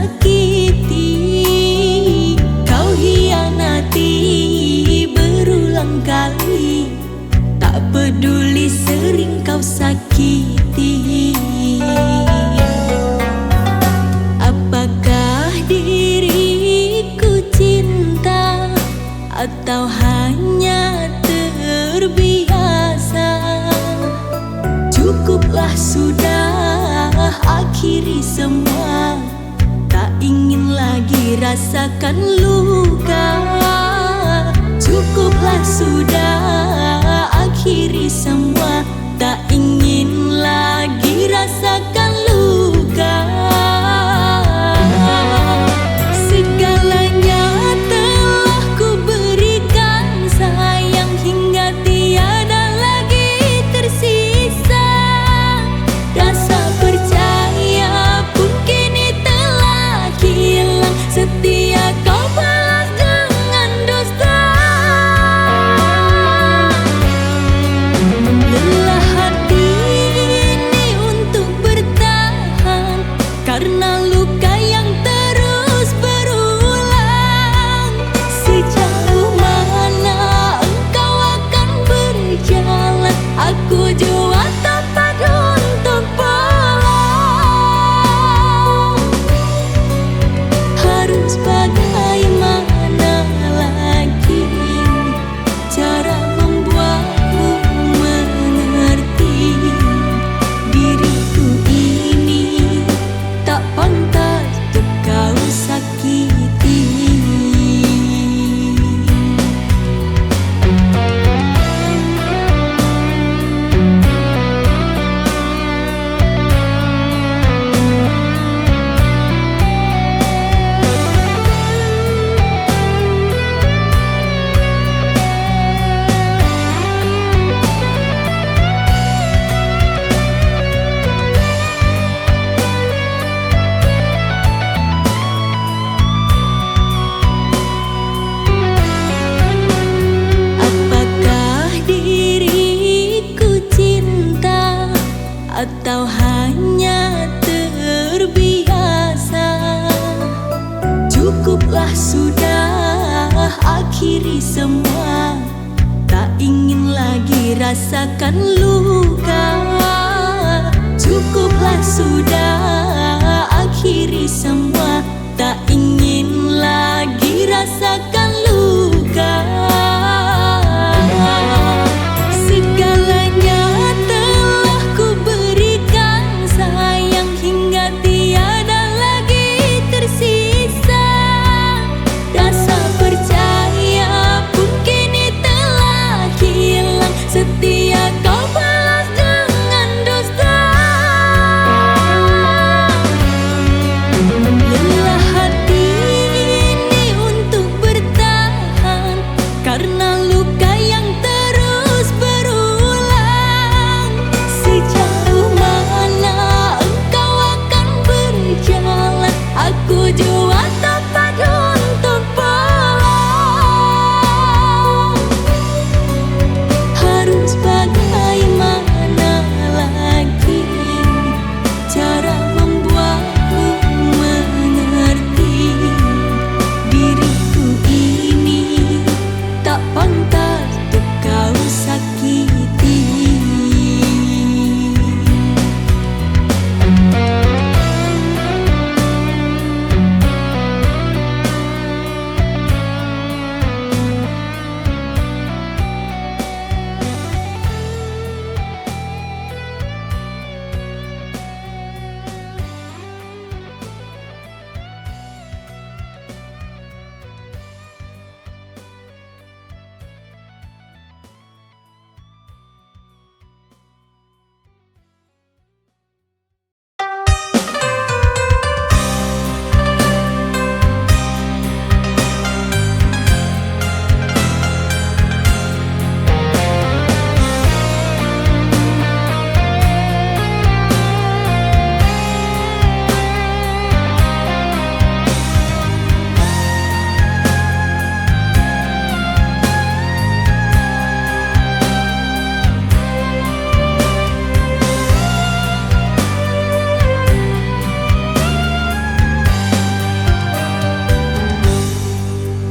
sakiti, kau hianati berulang kali. Tak peduli sering kau sakiti. Apakah diriku cinta atau hanya terbiasa? Cukuplah sudah, akhiri semua. Tak ingin lagi rasakan luka. Cukuplah sudah, akhiri semua. Tak ingin lagi rasakan luka. Segalanya telah ku berikan sayang hingga tiada lagi tersisa. Rasa percaya pun kini telah hilang. Setia kau balas dengan dusta. Lelah hati ini untuk bertahan karena luka yang terus berulang. Sejauh mana engkau akan berjalan? Aku jua tepat untuk pulang. Harus bagaimana lagi cara membuatmu mengerti? Diriku ini tak pantas untuk kau sakiti. Apakah diriku cinta atau hanya terbiasa? Cukuplah sudah, akhiri semua. Tak ingin lagi rasakan luka. Cukuplah sudah, akhiri semua. Tak ingin lagi rasakan luka. Segalanya telah ku berikan sayang hingga tiada lagi tersisa. Rasa percaya pun kini telah hilang. Setia kau balas dengan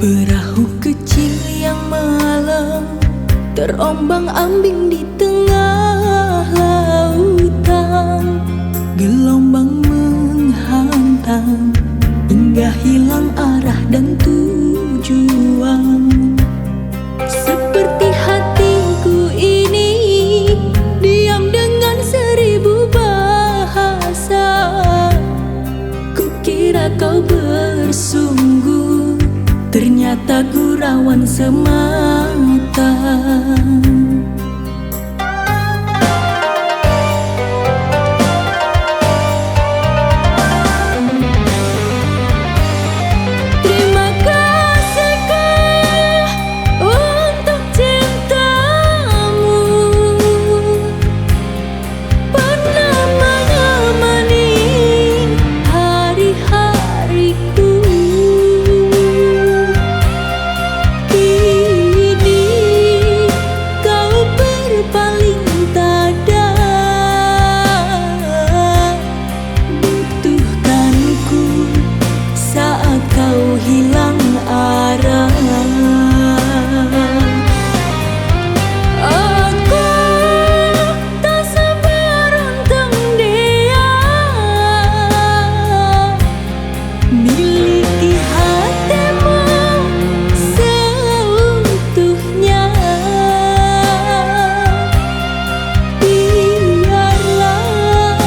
Perahu kecil yang malam terombang-ambing di tengah lautan. Gelombang menghantam hingga hilang arah dan tujuan. Seperti hatiku ini diam dengan 1000 bahasa. Kukira kau bersungguh, ternyata gurauan semata. Terima kasihkah untuk cintamu, pernah menemani hari-hariku. Hilang arah, aku tak seberuntung dia miliki hatimu seutuhnya. Biarlah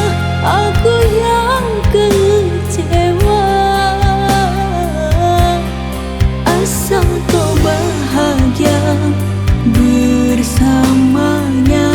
aku yang kecewa, asal kau bahagia bersamanya.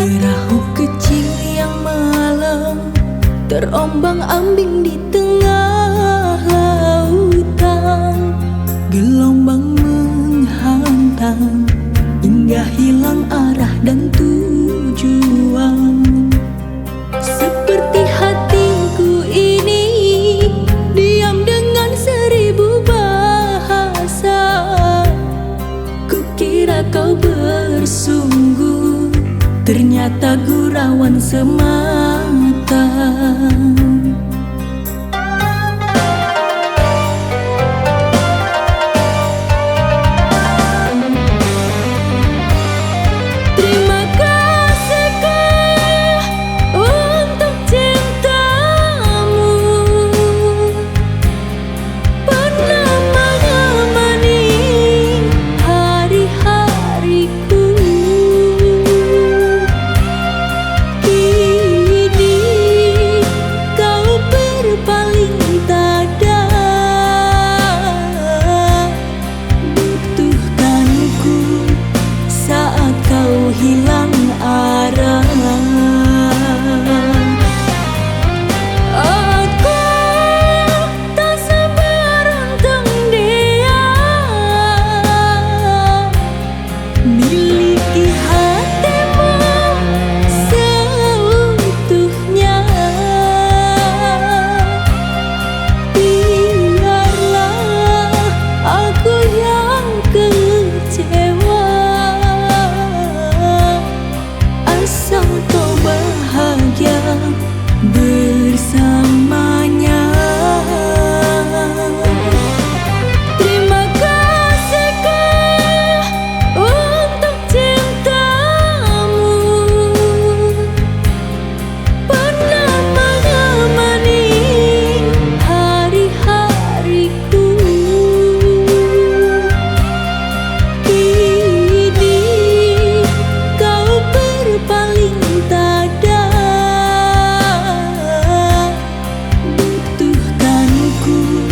Perahu kecil yang malam terombang-ambing di tengah lautan. Gelombang menghantam hingga hilang arah dan tujuan. Seperti hatiku ini diam dengan 1000 bahasa. Kukira kau bersungguh, ternyata gurauan semata. Terima kasihkah untuk cintamu, pernah menemani hari-hariku. Hilang arah, aku tak seberuntung dia miliki hatimu seutuhnya. Biarlah aku yang kecewa, asal kau bahagia bersamanya. Terima kasihkah untuk cintamu, pernah menemani hari-hariku. Kini kau berpaling tada, butuhkanku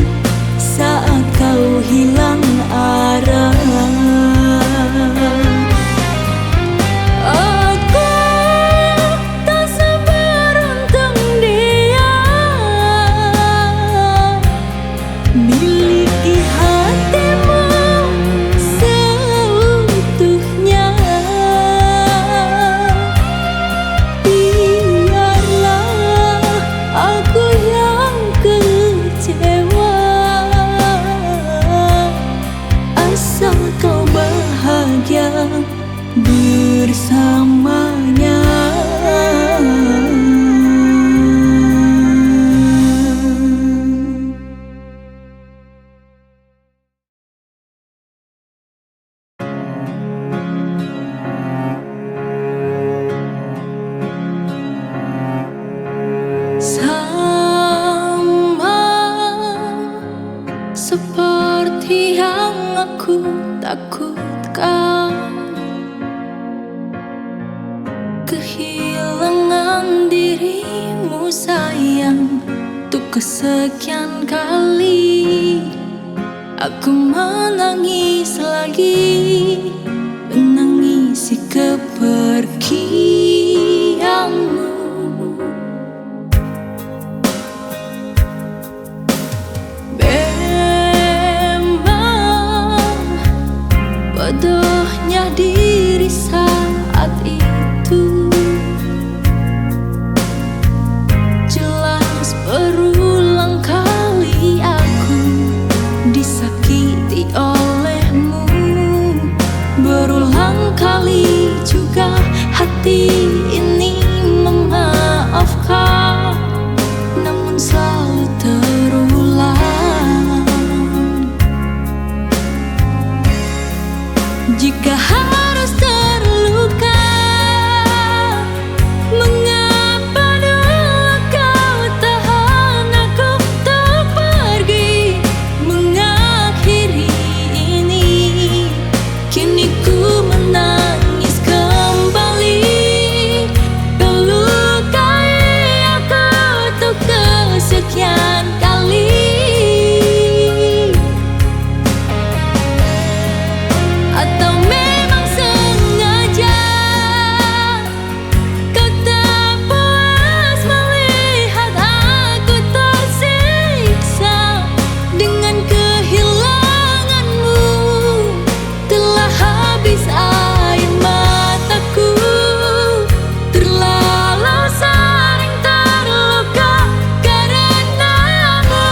saat kau hilang arah. seperti yang aku takutkan. Kehilangan dirimu sayang, untuk kesekian kali aku menangis lagi, menangisi kepergianmu. Bodohnya diri saat itu, jelas berulang kali aku disakiti olehmu. Berulang kali juga hati ini memaafkan, namun selalu terulang. Jika harus terluka, mengapa dulu kau tahan aku tak pergi mengakhiri ini? Kini ku menangis kembali, kau lukai aku untuk kesekian kali. Atau memang sengaja kau tak puas melihat aku tersiksa dengan kehilanganmu. Telah habis air mataku, terlalu sering terluka karenamu.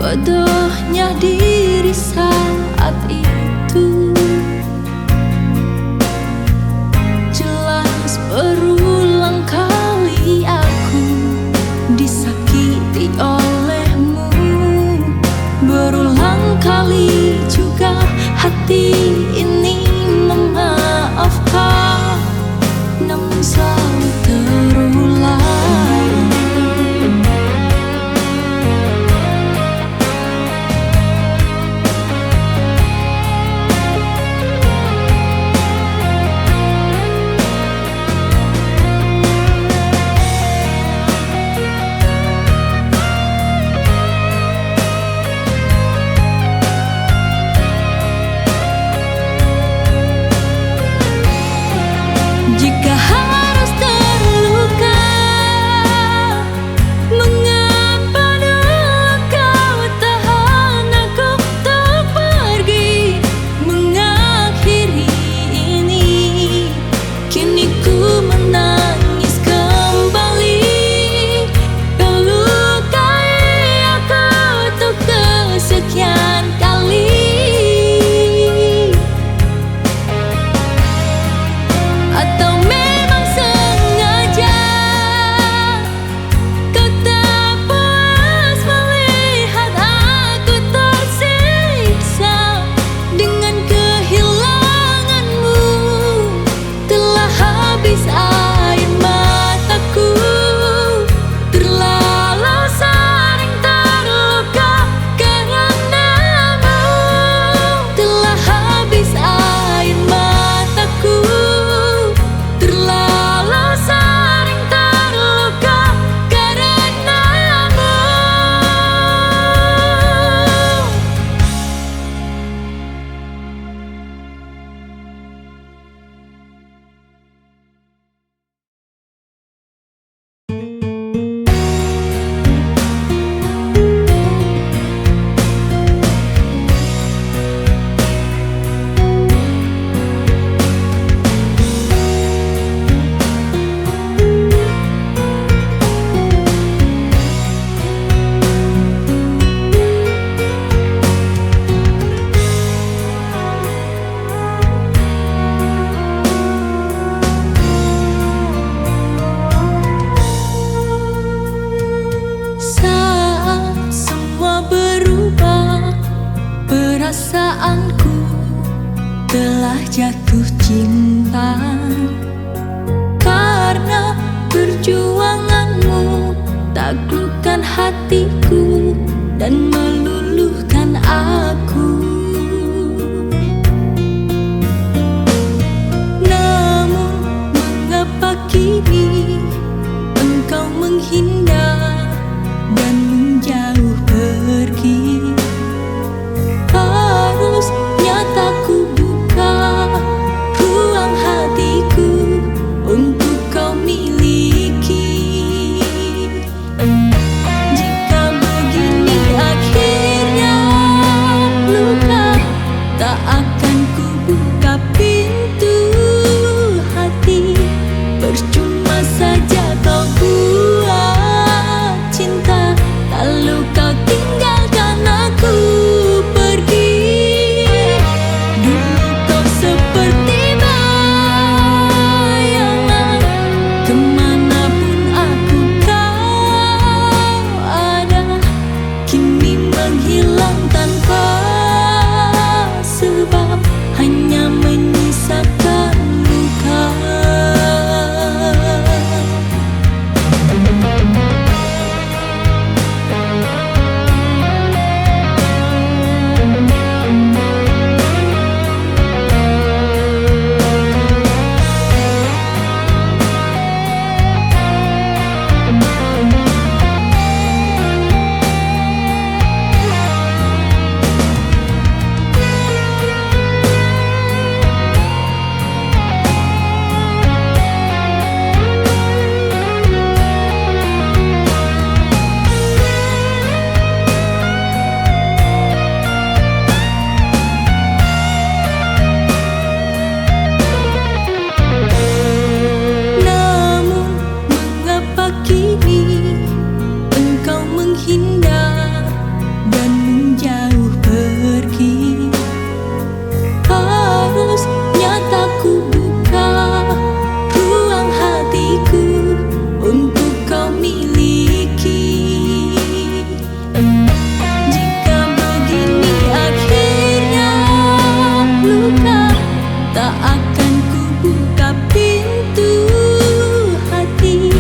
Bodohnya diri saat itu, jelas berulang kali aku disakiti olehmu. Berulang kali juga hati ini memaafkan, namun selalu terulang. dan meluluhkan aku. Namun mengapa kini engkau menghindar dan menjauh pergi? Harusnya tak ku buka ruang hatiku untuk kau miliki. Jika begini akhirnya luka, tak akan ku buka pintu hati. Percuma saja kau buat cinta, lalu kau tinggalkan aku pergi. Dulu kau seperti bayangan, kemanapun aku kau ada. Kini menghilang tanpa sebab, hanya menyisakan luka. Menghindar dan menjauh pergi. Harusnya tak ku buka ruang hatiku untuk kau miliki. Jika begini akhirnya luka, tak akan ku buka pintu hati.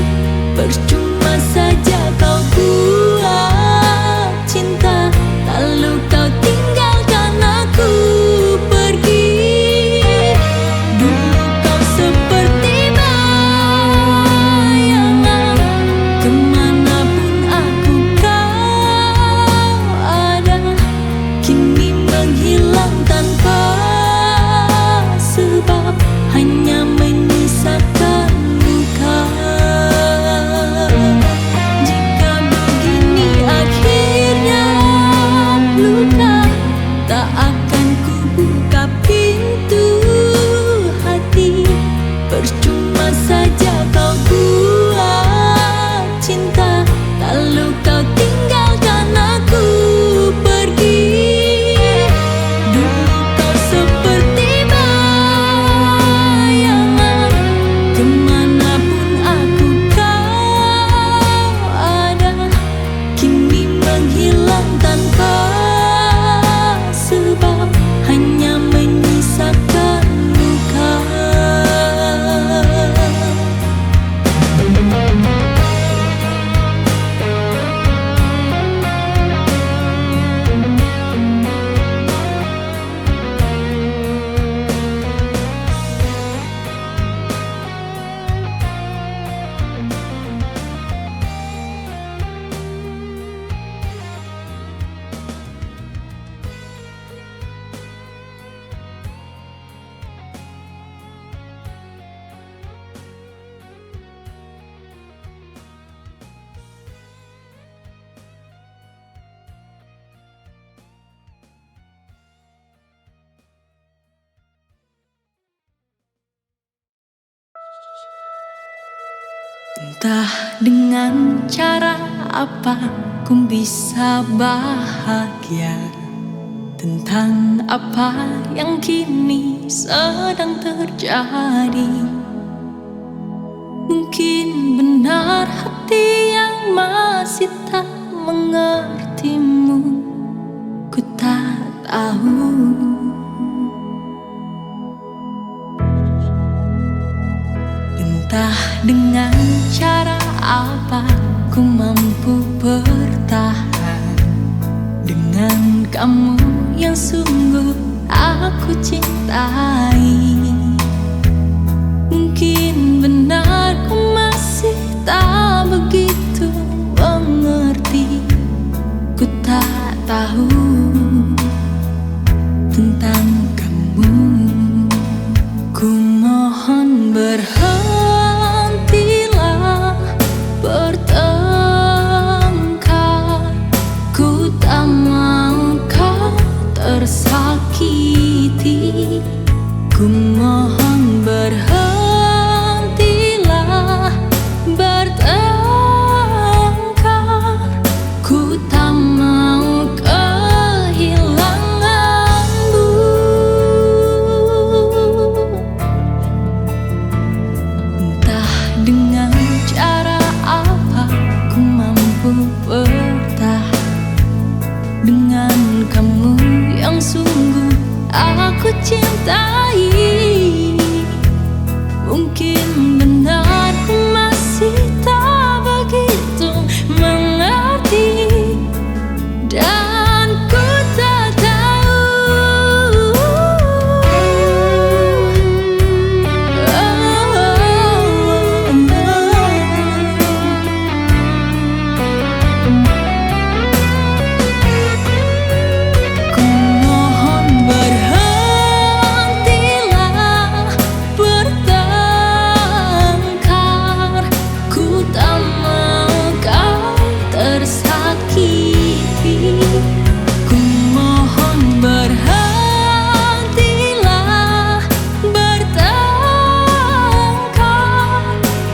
Percuma saja kau buat cinta, lalu kau tinggalkan aku pergi. Dulu kau seperti bayangan, kemanapun aku kau ada. Kini menghilang tanpa sebab, hanya menyisakan luka. Jika begini akhirnya luka, tak akan ku buka pintu hati. Percuma saja kau buat cinta, lalu kau tinggalkan aku pergi. Dulu kau seperti bayangan, kemanapun aku kau ada. Kini menghilang tanpa sebab, hanya menyisakan luka. Entah dengan cara apa ku bisa bahagia tentang apa yang kini sedang terjadi. Mungkin benar hati yang masih tak mengertimu, ku tak tahu. Entah dengan cara apa ku mampu bertahan dengan kamu yang sungguh aku cintai. Mungkin benar ku masih tak begitu mengerti. Ku tak tahu tentang kamu. Ku mohon berhentilah bertengkar. Ku tak mau kau tersakiti. Ku mohon berhentilah bertengkar. Ku tak mau kehilanganmu. Entah dengan cara apa ku mampu bertahan dengan kamu yang sungguh aku cintai. Mungkin benar ku masih tak begitu mengerti, dan ku tak tahu Ku mohon berhentilah bertengkar. Ku tak mau kau tersakiti. Ku mohon berhentilah bertengkar.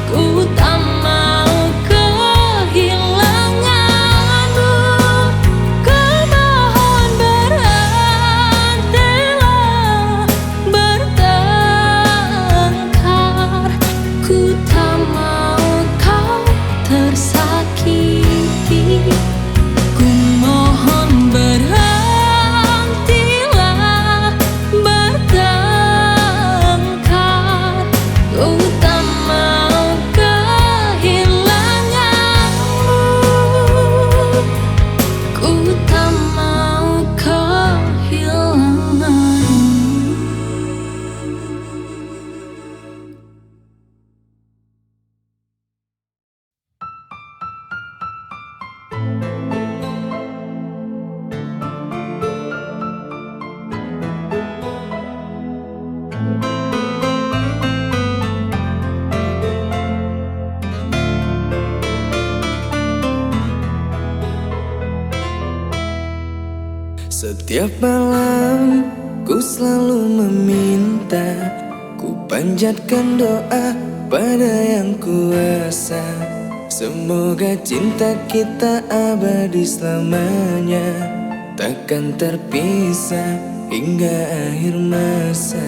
Ku tak mau kehilanganmu. Ku mohon berhentilah bertengkar. Ku tak mau kau tersakiti. Ku mohon berhentilah bertengkar. Ku tak mau kehilanganmu. Ku tak mau kehilanganmu. Setiap malam ku selalu meminta, ku panjatkan doa pada yang kuasa. Semoga cinta kita abadi selamanya, takkan terpisah hingga akhir masa.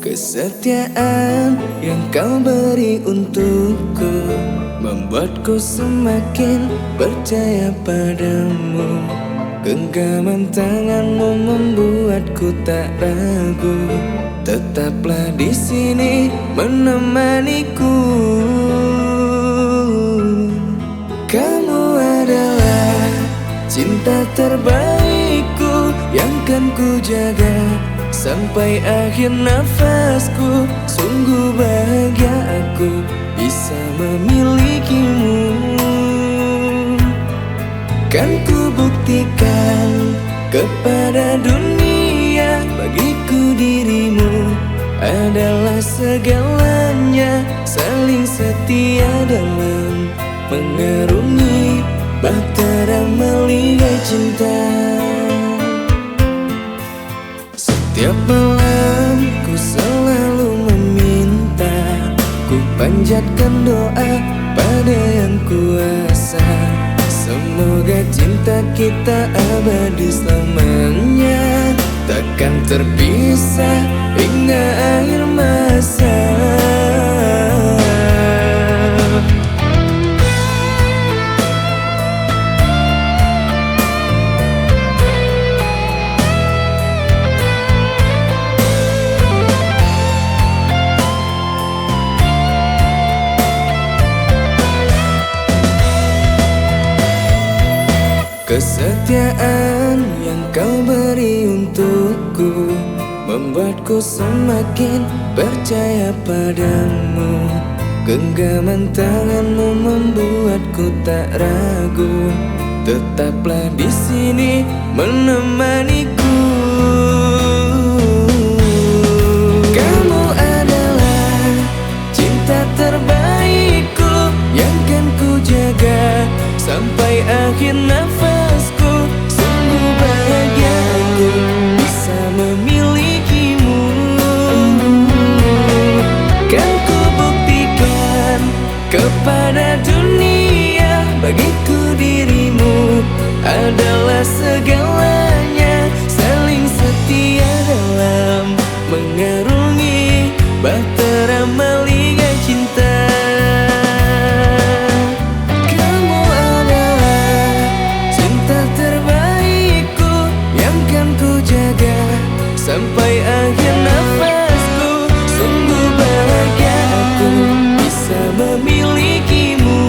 Kesetiaan yang kau beri untukku membuatku semakin percaya padamu. Genggaman tanganmu membuatku tak ragu. Tetaplah di sini menemaniku. Kamu adalah cinta terbaikku yang kan ku jaga sampai akhir nafasku. Sungguh bahagia aku bisa memilikimu. Kan ku buktikan kepada dunia, bagiku dirimu adalah segalanya. Saling setia dalam mengarungi bahtera melihat cinta. Setiap malam ku selalu meminta, ku panjatkan doa pada yang kuasa. Semoga cinta kita abadi selamanya, takkan terpisah hingga akhir masa. Kesetiaan yang kau beri untukku membuatku semakin percaya padamu. Genggaman tanganmu membuatku tak ragu. Tetaplah di sini menemaniku. Kamu adalah cinta terbaikku yang kan ku jaga sampai akhir nafasku. Sungguh bahagia aku bisa memilikimu. Kan ku buktikan kepada dunia, bagiku dirimu adalah segalanya. Saling setia dalam mengarungi bahtera maligai cinta. Kamu adalah cinta terbaikku yang kan ku jaga sampai akhir nafasku. Sungguh bahagia aku bisa memilikimu.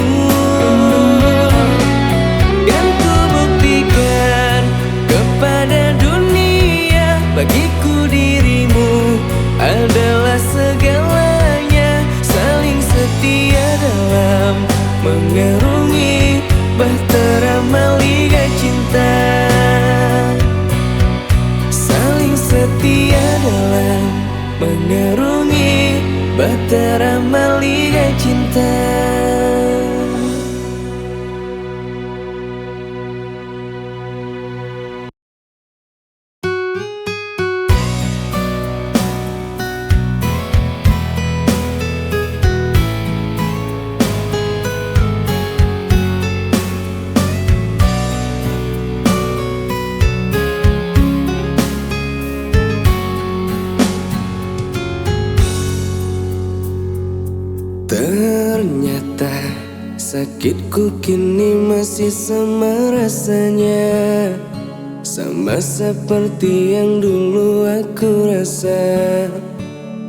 Kan ku buktikan kepada dunia, bagiku dirimu adalah segalanya. Saling setia dalam mengarungi bahtera maligai cinta. Saling setia dalam mengarungi bahtera maligai cinta. Ternyata sakitku kini masih sama rasanya, sama seperti yang dulu aku rasa.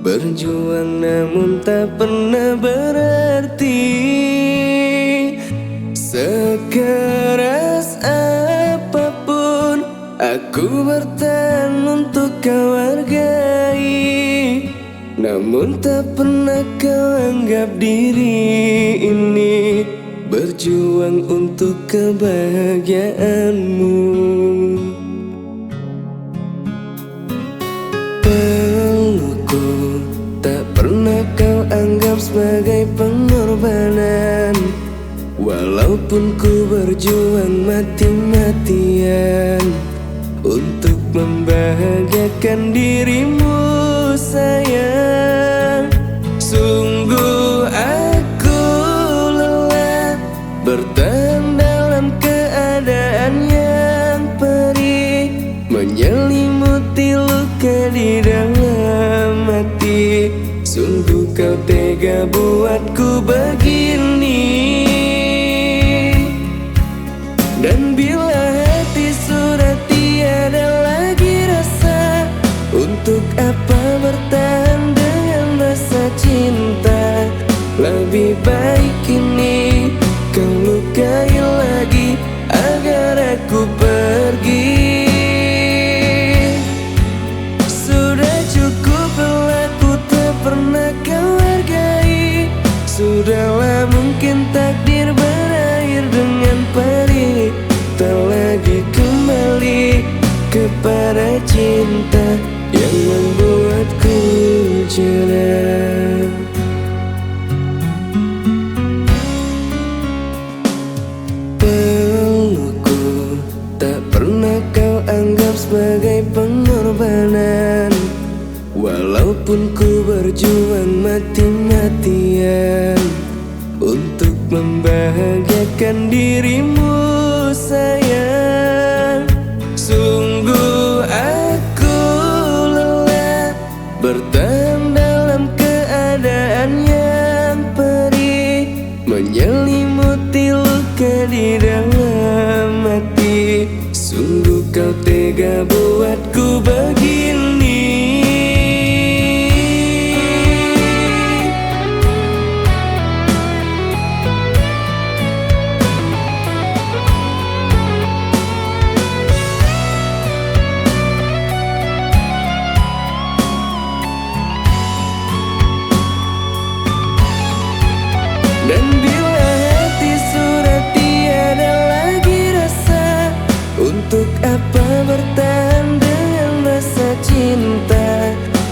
Berjuang namun tak pernah berarti. Sekeras apapun aku bertahan untuk kau hargai, namun tak pernah kau anggap diri ini berjuang untuk kebahagiaanmu. Pelukku tak pernah kau anggap sebagai pengorbanan, walaupun ku berjuang mati-matian untuk membahagiakan dirimu sayang. Sungguh aku lelah bertahan dalam keadaan yang perih, menyelimuti luka di dalam hati. Sungguh kau tega buatku begini. Dan bila hati sudah tiada lagi rasa, untuk apa bertahan dengan rasa cinta? Lebih baik kini kau lukai lagi agar aku pergi. Sudah cukup aku tak pernah kau hargai. Sudahlah mungkin takdir berakhir dengan pahit. Tak lagi kembali kepada cinta yang membuatku cerah. Pelukku tak pernah kau anggap sebagai pengorbanan, walaupun ku berjuang mati-matian untuk membahagiakan dirimu sayang. Sungguh aku lelah bertahan dalam keadaan yang perih, menyelimuti luka di dalam hati. Sungguh kau tega buatku begini.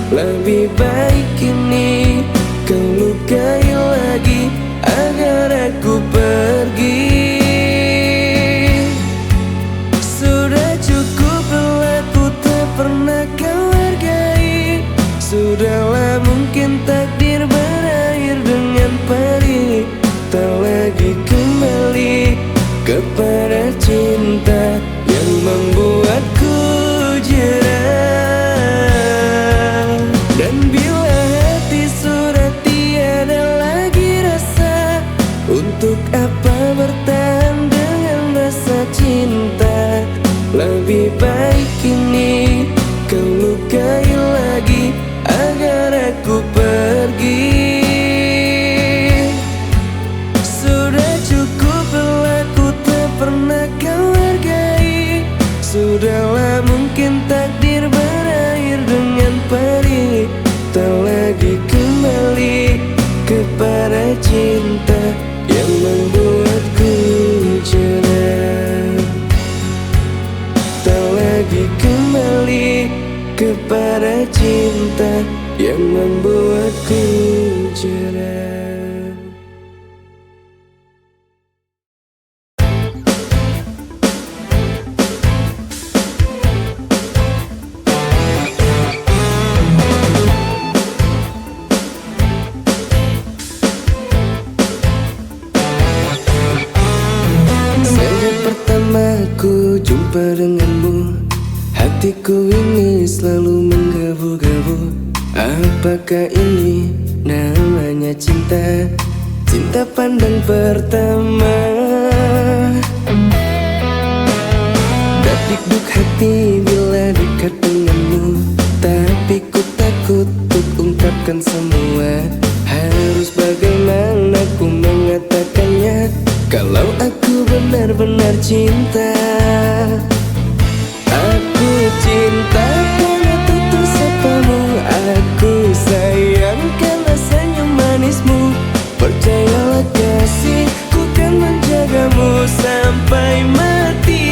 Lebih baik kini kau lukai lagi agar aku pergi. Sudah cukup lelah ku tak pernah kau hargai. Sudahlah mungkin takdir berakhir dengan perih. Tak lagi kembali kepada cinta yang membuatku jerah. Dan bila hati sudah tiada lagi rasa, untuk apa bertahan dengan rasa cinta? Lebih baik kini kau lukai lagi agar aku pergi. Sudah cukup lelah ku tak pernah kau hargai. Sudahlah mungkin takdir berakhir dengan perih. Tak lagi kembali kepada cinta yang membuatku jerah. Tak lagi kembali kepada cinta yang membuatku jerah. Sejak pertama ku jumpa denganmu, hatiku ini selalu menggebu-gebu. Apakah ini namanya cinta? Cinta pandang pertama. Dakdikduk hati bila dekat denganmu, tapi ku takut untuk ungkapkan semua. Harus bagaimana ku mengatakannya kalau aku benar-benar cinta? Aku cinta karena tutur sapamu, aku sayang karena senyum manismu. Percayalah kasih, ku kan menjagamu sampai mati.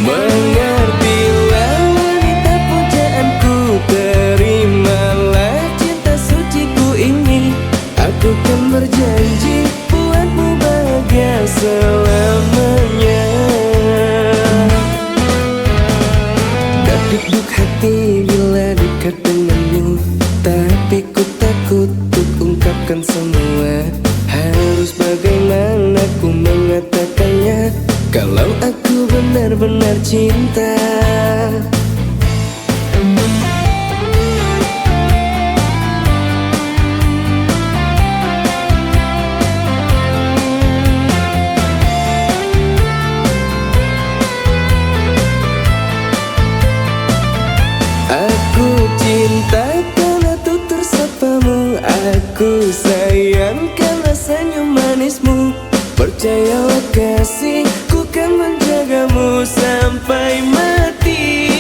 Mengertilah wanita pujaanku, terimalah cinta suciku ini. Aku kan berjanji buatmu bahagia selamanya. Dakdikduk hati bila dekat denganmu, tapi ku takut untuk ungkapkan semua. Harus bagaimana ku mengatakannya kalau aku benar-benar cinta? Aku cinta karena tutur sapamu, aku sayang karena senyum manismu. Percayalah kasih, ku kan menjagamu sampai mati.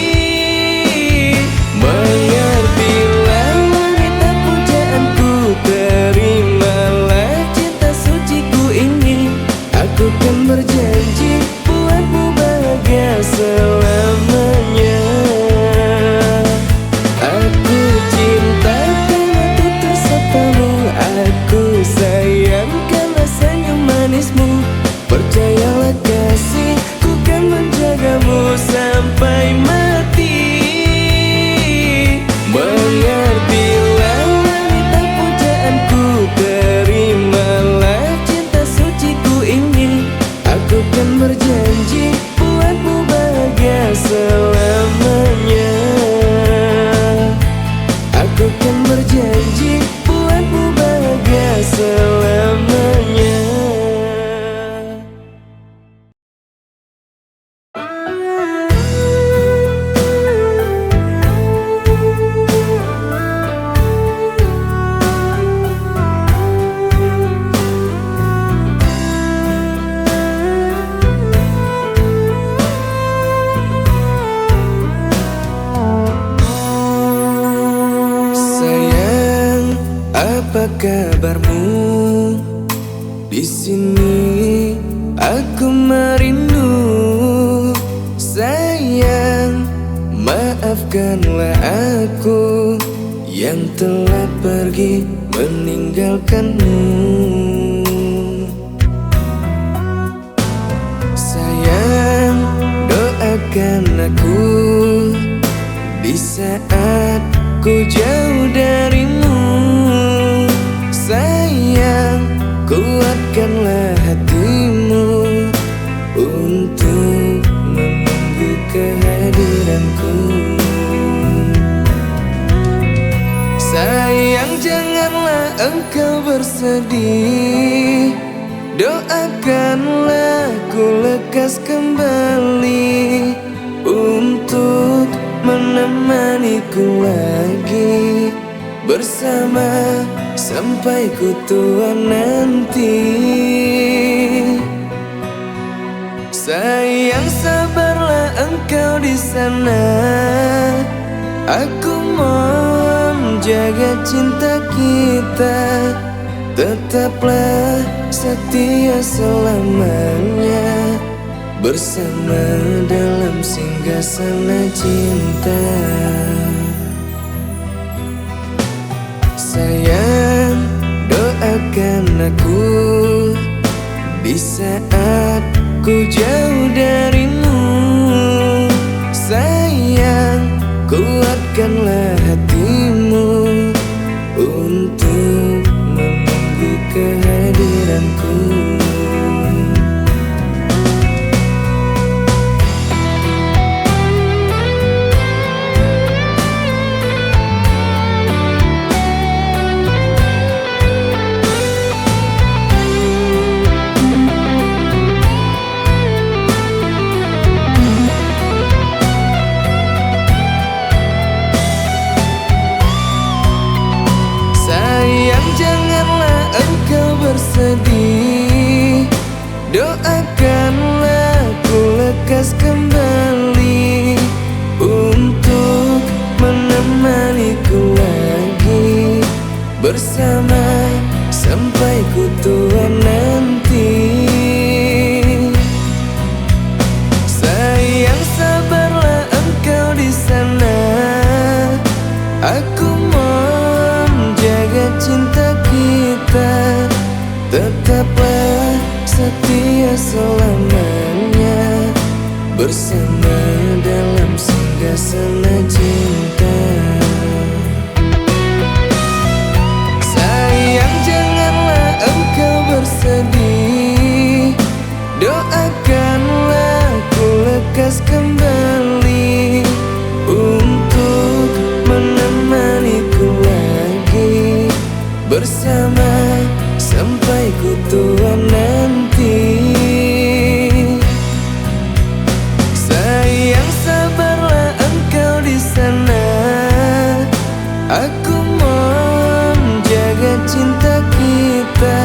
Mengertilah wanita pujaanku, terimalah cinta suciku ini. Aku kan berjanji buatmu bahagia selamanya. Aku cinta karena tutur sapamu, aku sayang karena senyum manismu. Percayalah kasih, ku kan menjagamu sampai mati. Mengertilah wanita pujaanku, terimalah cinta suciku ini. Aku kan berjanji buatmu bahagia selamanya. Aku kan berjanji buatmu bahagia selamanya. Apa kabarmu? Di sini aku merindu. Sayang, maafkan Maafkanlah aku yang telah pergi meninggalkanmu. Sayang, doakan aku di saat ku jauh darimu. Sayang, kuatkanlah hatimu untuk menunggu kehadiranku. Sayang, janganlah engkau bersedih, doakanlah ku lekas kembali untuk menemaniku lagi bersama sampai ku tua nanti. Sayang, sabarlah engkau di sana. Aku mohon jaga cinta kita, tetaplah setia selamanya bersama dalam singgasana cinta. Sayang, doakan aku di saat ku jauh darimu. Sayang, kuatkanlah hatimu untuk menunggu kehadiranku. Bersedih, doakanlah ku lekas kembali untuk menemaniku lagi bersama sampai ku tua nanti. Sayang, sabarlah engkau di sana. Aku mohon jaga cinta kita, tetaplah setia selamanya bersama dalam singgasana cinta. Sayang, janganlah engkau bersedih, doakanlah ku lekas kembali untuk menemaniku lagi bersama sampai ku tua nanti. Sayang, sabarlah engkau di sana. Aku mohon jaga cinta kita,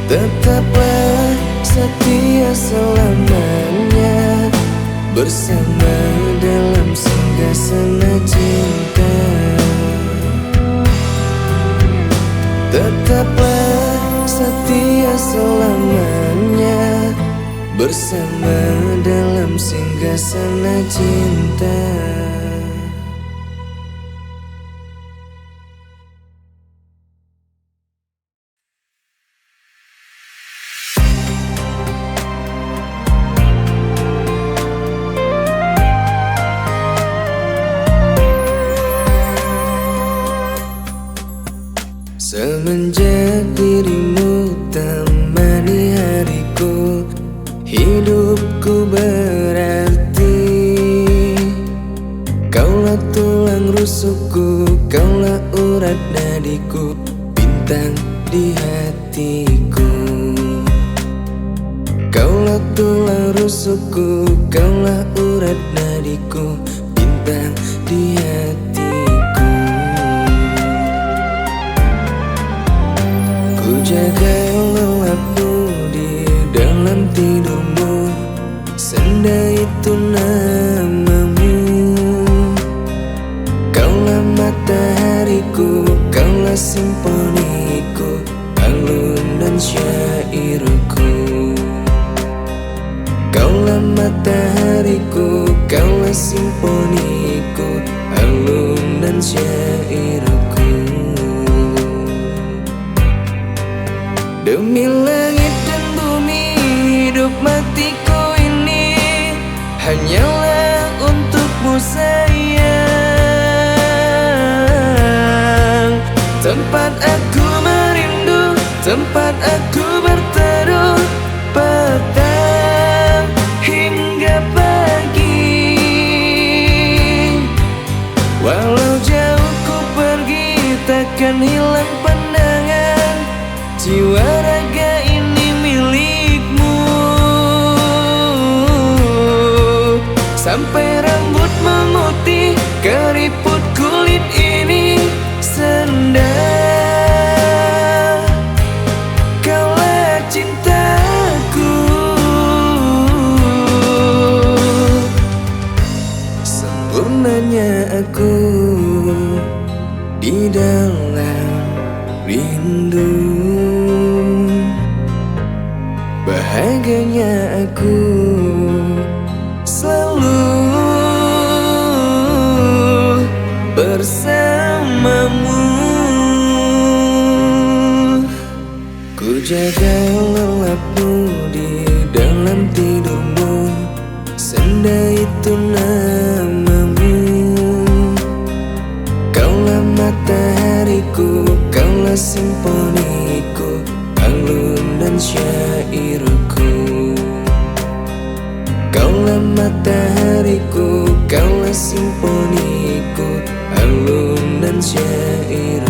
tetaplah setia selamanya bersama dalam singgasana cinta. Tetaplah setia selamanya bersama dalam singgasana cinta. Semenjak dirimu temani hariku, hidupku berarti. Kaulah tulang rusukku, kaulah urat nadiku, bintang di hatiku. Kaulah tulang rusukku, kaulah urat nadiku, bintang di hatiku. Ku jaga lelapmu di dalam tidurmu, senda itu namamu. Kaulah matahariku, kaulah simfoniku, alun dan syairku. Kau kaulah matahariku, kaulah simponiku, alunan syairku. Demi langit dan bumi, hidup matiku ini hanyalah untukmu sayang. Tempat aku merindu, tempat aku berteduh, petang hingga pagi. Walau jauh ku pergi, takkan hilang pandangan, jiwa raga ini milikmu. Sampai rambut memutih, keriput kulit ini senda. Kaulah cintaku, sempurnanya aku di dalam rindu, bahagianya aku selalu bersamamu. Ku jaga lelapmu di dalam tidurmu, senda itu namamu. Kaulah matahariku, kaulah simponiku, alunan syairku. Kaulah matahariku, kaulah simponiku, alunan syairku.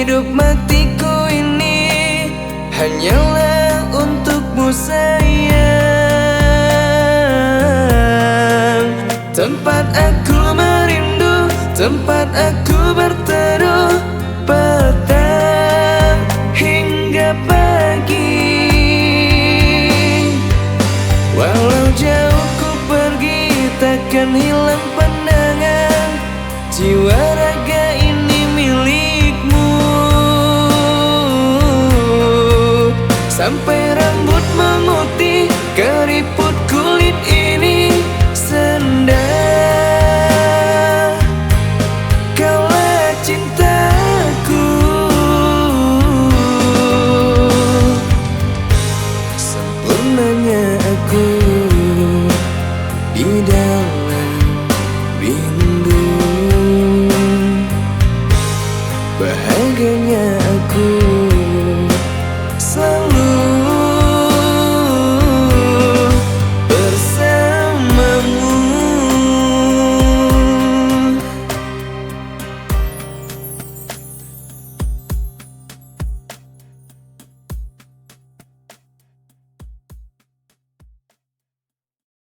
Hidup matiku ini hanyalah untukmu sayang. Tempat aku merindu, tempat aku berteduh, petang hingga pagi. Walau jauh ku pergi, takkan hilang pandangan, jiwa raga ini milikmu. Sampai rambut memutih, keriput